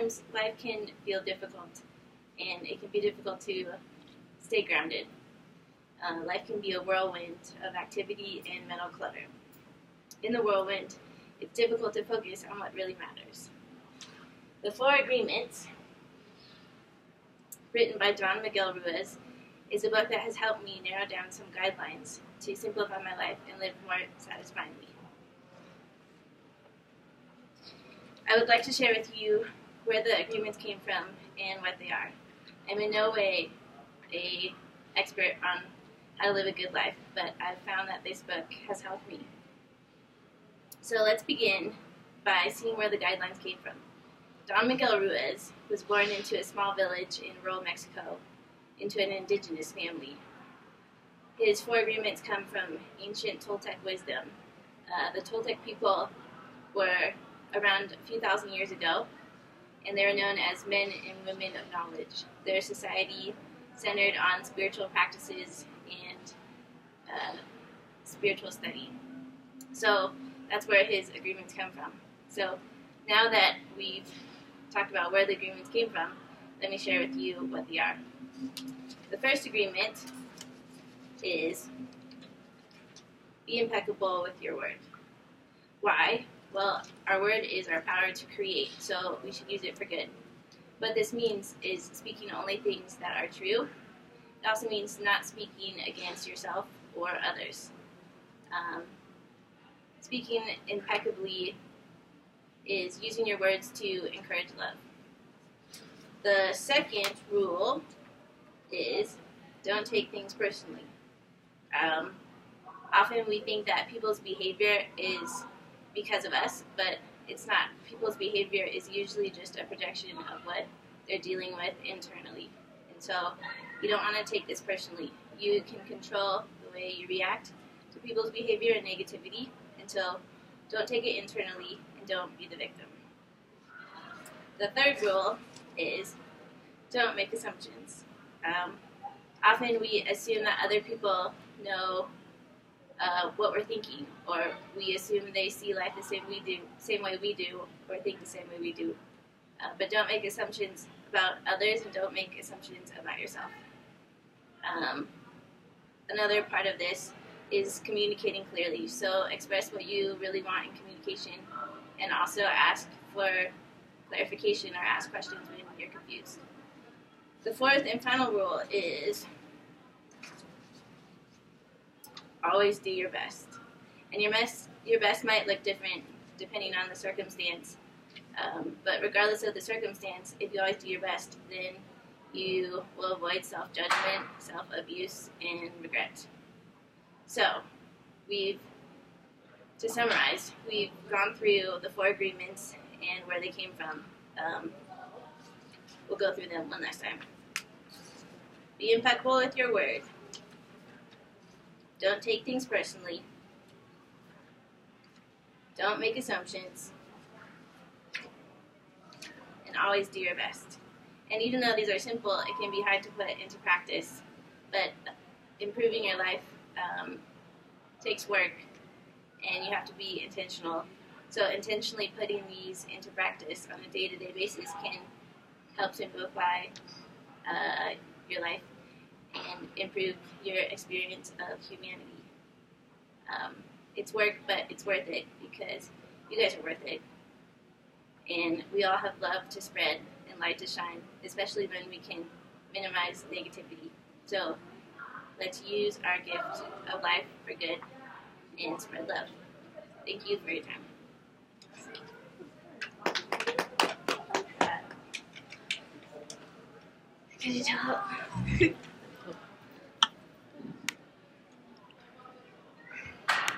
sometimes life can feel difficult, and it can be difficult to stay grounded. Life can be a whirlwind of activity and mental clutter. In the whirlwind, it's difficult to focus on what really matters. The Four Agreements, written by Don Miguel Ruiz, is a book that has helped me narrow down some guidelines to simplify my life and live more satisfyingly. I would like to share with you where the agreements came from and what they are. I'm in no way an expert on how to live a good life, but I've found that this book has helped me. So let's begin by seeing where the guidelines came from. Don Miguel Ruiz was born into a small village in rural Mexico, into an indigenous family. His Four Agreements come from ancient Toltec wisdom. The Toltec people were around a few thousand years ago, and they were known as men and women of knowledge. Their society centered on spiritual practices and spiritual study. So that's where his agreements come from. So now that we've talked about where the agreements came from, let me share with you what they are. The first agreement is be impeccable with your word. Why? Well, our word is our power to create, so we should use it for good. What this means is speaking only things that are true. It also means not speaking against yourself or others. Speaking impeccably is using your words to encourage love. The second rule is don't take things personally. Often we think that people's behavior is because of us, but it's not. People's behavior is usually just a projection of what they're dealing with internally. And so you don't want to take this personally. You can control the way you react to people's behavior and negativity, and so don't take it internally and don't be the victim. The third rule is don't make assumptions. Often we assume that other people know what we're thinking, or we assume they see life the same way we do, or think the same way we do. But don't make assumptions about others, and don't make assumptions about yourself. Another part of this is communicating clearly. So express what you really want in communication, and also ask for clarification or ask questions when you're confused. The fourth and final rule is always do your best. And your best might look different depending on the circumstance. But regardless of the circumstance, if you always do your best, then you will avoid self-judgment, self-abuse, and regret. So, to summarize, we've gone through the Four Agreements and where they came from. We'll go through them one last time. Be impeccable with your word. Don't take things personally. Don't make assumptions. And always do your best. And even though these are simple, it can be hard to put into practice. But improving your life takes work, and you have to be intentional. So intentionally putting these into practice on a day-to-day basis can help simplify your life and improve your experience of humanity. It's work, but it's worth it because you guys are worth it. And we all have love to spread and light to shine, especially when we can minimize negativity. So let's use our gift of life for good and spread love. Thank you for your time. Good job.